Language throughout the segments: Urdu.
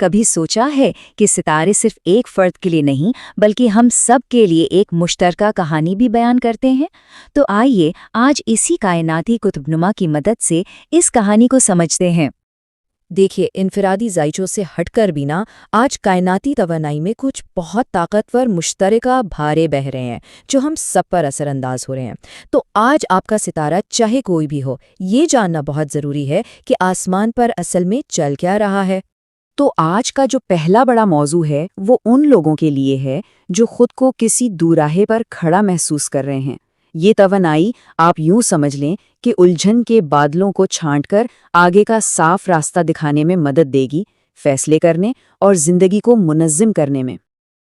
کبھی سوچا ہے کہ ستارے صرف ایک فرد کے لیے نہیں بلکہ ہم سب کے لیے ایک مشترکہ کہانی بھی بیان کرتے ہیں؟ تو آئیے آج اسی کائناتی قطب نما کی مدد سے اس کہانی کو سمجھتے ہیں۔ دیکھیے، انفرادی ذائچوں سے ہٹ کر بھی نا آج کائناتی توانائی میں کچھ بہت طاقتور مشترکہ بھارے بہ رہے ہیں جو ہم سب پر اثر انداز ہو رہے ہیں۔ تو آج آپ کا ستارہ چاہے کوئی بھی ہو، یہ جاننا بہت ضروری ہے کہ آسمان پر اصل میں چل کیا رہا ہے۔ تو آج کا جو پہلا بڑا موضوع ہے وہ ان لوگوں کے لیے ہے جو خود کو کسی دوراہے پر کھڑا محسوس کر رہے ہیں۔ یہ توانائی آپ یوں سمجھ لیں کہ الجھن کے بادلوں کو چھانٹ کر آگے کا صاف راستہ دکھانے میں مدد دے گی، فیصلے کرنے اور زندگی کو منظم کرنے میں۔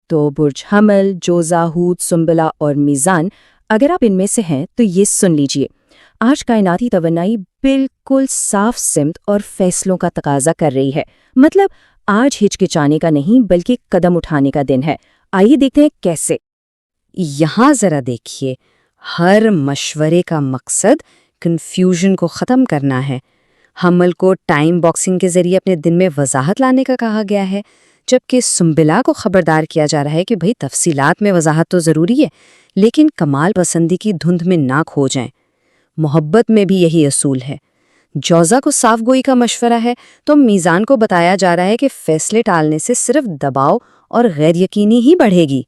تو برج حمل، جوزا، ہود، سنبلہ اور میزان، اگر آپ ان میں سے ہیں تو یہ سن لیجئے، آج کائناتی توانائی بالکل صاف سمت اور فیصلوں کا تقاضا کر رہی ہے۔ مطلب آج ہچکچانے کا نہیں بلکہ قدم اٹھانے کا دن ہے۔ آئیے دیکھتے ہیں کیسے۔ یہاں ذرا دیکھیے، ہر مشورے کا مقصد کنفیوژن کو ختم کرنا ہے۔ حمل کو ٹائم باکسنگ کے ذریعے اپنے دن میں وضاحت لانے کا کہا گیا ہے، جبکہ سنبلہ کو خبردار کیا جا رہا ہے کہ بھئی تفصیلات میں وضاحت تو ضروری ہے لیکن کمال پسندی کی دھند میں نہ کھو جائیں۔ محبت میں بھی یہی اصول ہے۔ جوزا کو صاف گوئی کا مشورہ ہے تو میزان کو بتایا جا رہا ہے کہ فیصلے ٹالنے سے صرف دباؤ اور غیر یقینی ہی بڑھے گی۔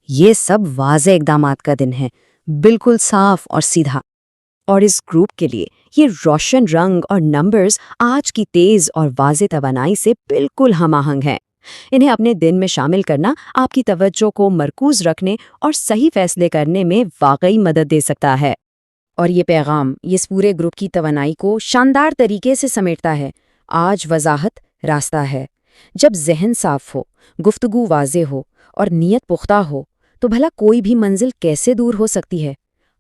یہ سب واضح اقدامات کا دن ہے، بالکل صاف اور سیدھا۔ اور اس گروپ کے لیے یہ روشن رنگ اور نمبرز آج کی تیز اور واضح توانائی سے بالکل ہم آہنگ ہیں۔ انہیں اپنے دن میں شامل کرنا آپ کی توجہ کو مرکوز رکھنے اور صحیح فیصلے کرنے میں واقعی مدد دے سکتا ہے۔ اور یہ پیغام اس پورے گروپ کی توانائی کو شاندار طریقے سے سمیٹتا ہے۔ آج وضاحت راستہ ہے۔ جب ذہن صاف ہو، گفتگو واضح ہو اور نیت پختہ ہو تو بھلا کوئی بھی منزل کیسے دور ہو سکتی ہے؟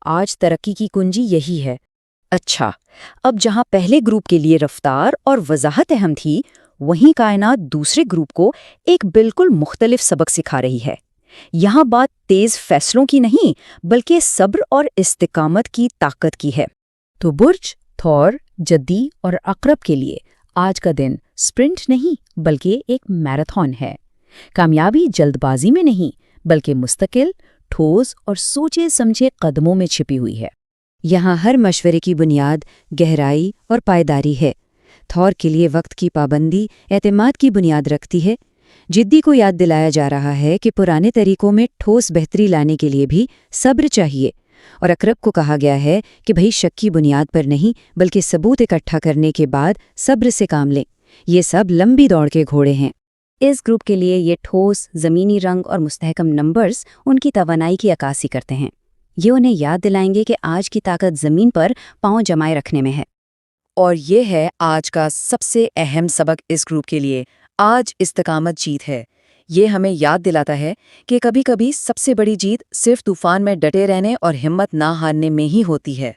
آج ترقی کی کنجی یہی ہے۔ اچھا، اب جہاں پہلے گروپ کے لیے رفتار اور وضاحت اہم تھی، وہیں کائنات دوسرے گروپ کو ایک بالکل مختلف سبق سکھا رہی ہے۔ یہاں بات تیز فیصلوں کی نہیں بلکہ صبر اور استقامت کی طاقت کی ہے۔ تو برج تھور، جدی اور عقرب کے لیے آج کا دن سپرنٹ نہیں بلکہ ایک میراتھن ہے۔ کامیابی جلد بازی میں نہیں بلکہ مستقل، ٹھوس اور سوچے سمجھے قدموں میں چھپی ہوئی ہے۔ یہاں ہر مشورے کی بنیاد گہرائی اور پائیداری ہے۔ تھور کے لیے وقت کی پابندی اعتماد کی بنیاد رکھتی ہے۔ جدی کو یاد دلایا جا رہا ہے کہ پرانے طریقوں میں ٹھوس بہتری لانے کے لیے بھی صبر چاہیے، اور عقرب کو کہا گیا ہے کہ بھئی شک کی بنیاد پر نہیں بلکہ ثبوت اکٹھا کرنے کے بعد صبر سے کام لیں۔ یہ سب لمبی دوڑ کے گھوڑے ہیں۔ اس گروپ کے لیے یہ ٹھوس، زمینی رنگ اور مستحکم نمبرز ان کی توانائی کی عکاسی کرتے ہیں۔ یہ انہیں یاد دلائیں گے کہ آج کی طاقت زمین پر پاؤں جمائے رکھنے میں ہے۔ اور یہ ہے آج کا سب سے اہم سبق اس گروپ کے لیے، آج استقامت جیت ہے۔ یہ ہمیں یاد دلاتا ہے کہ کبھی کبھی سب سے بڑی جیت صرف طوفان میں ڈٹے رہنے اور ہمت نہ ہارنے میں ہی ہوتی ہے۔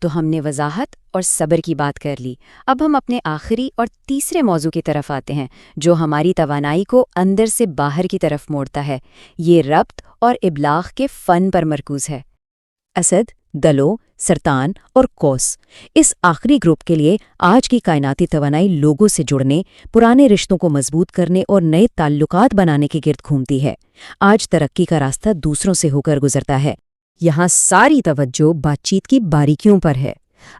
تو ہم نے وضاحت اور صبر کی بات کر لی۔ اب ہم اپنے آخری اور تیسرے موضوع کی طرف آتے ہیں جو ہماری توانائی کو اندر سے باہر کی طرف موڑتا ہے۔ یہ ربط اور ابلاغ کے فن پر مرکوز ہے۔ اسد، دلو، سرطان اور قوس، اس آخری گروپ کے لیے آج کی کائناتی توانائی لوگوں سے جڑنے، پرانے رشتوں کو مضبوط کرنے اور نئے تعلقات بنانے کے گرد گھومتی ہے۔ آج ترقی کا راستہ دوسروں سے ہو کر گزرتا ہے۔ یہاں ساری توجہ بات چیت کی باریکیوں پر ہے۔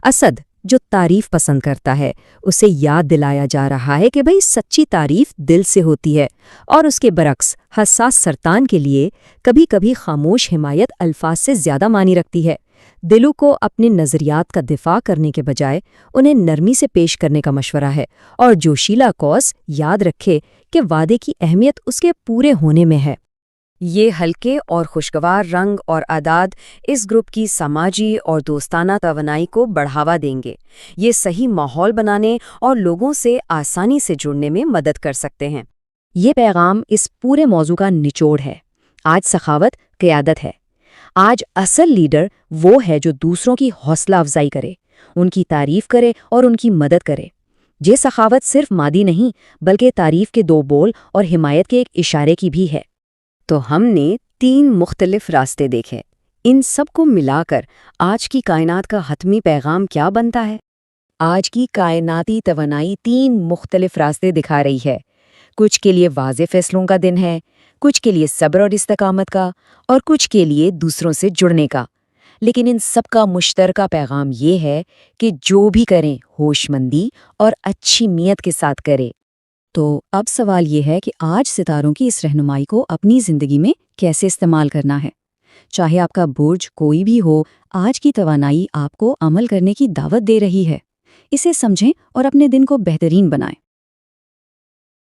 اسد، جو تعریف پسند کرتا ہے، اسے یاد دلایا جا رہا ہے کہ بھئی سچی تعریف دل سے ہوتی ہے، اور اس کے برعکس حساس سرطان کے لیے کبھی کبھی خاموش حمایت الفاظ سے زیادہ معنی رکھتی ہے۔ دلو کو اپنے نظریات کا دفاع کرنے کے بجائے انہیں نرمی سے پیش کرنے کا مشورہ ہے، اور جوشیلا قوس یاد رکھے کہ وعدے کی اہمیت اس کے پورے ہونے میں ہے۔ یہ ہلکے اور خوشگوار رنگ اور اعداد اس گروپ کی سماجی اور دوستانہ توانائی کو بڑھاوا دیں گے۔ یہ صحیح ماحول بنانے اور لوگوں سے آسانی سے جڑنے میں مدد کر سکتے ہیں۔ یہ پیغام اس پورے موضوع کا نچوڑ ہے۔ آج سخاوت قیادت ہے۔ آج اصل لیڈر وہ ہے جو دوسروں کی حوصلہ افزائی کرے، ان کی تعریف کرے اور ان کی مدد کرے۔ یہ سخاوت صرف مادی نہیں بلکہ تعریف کے دو بول اور حمایت کے ایک اشارے کی بھی ہے۔ تو ہم نے 3 مختلف راستے دیکھے۔ ان سب کو ملا کر آج کی کائنات کا حتمی پیغام کیا بنتا ہے؟ آج کی کائناتی توانائی 3 مختلف راستے دکھا رہی ہے۔ کچھ کے لیے واضح فیصلوں کا دن ہے، کچھ کے لیے صبر اور استقامت کا، اور کچھ کے لیے دوسروں سے جڑنے کا۔ لیکن ان سب کا مشترکہ پیغام یہ ہے کہ جو بھی کریں ہوش مندی اور اچھی نیت کے ساتھ کریں۔ تو اب سوال یہ ہے کہ آج ستاروں کی اس رہنمائی کو اپنی زندگی میں کیسے استعمال کرنا ہے؟ چاہے آپ کا برج کوئی بھی ہو، آج کی توانائی آپ کو عمل کرنے کی دعوت دے رہی ہے۔ اسے سمجھیں اور اپنے دن کو بہترین بنائیں۔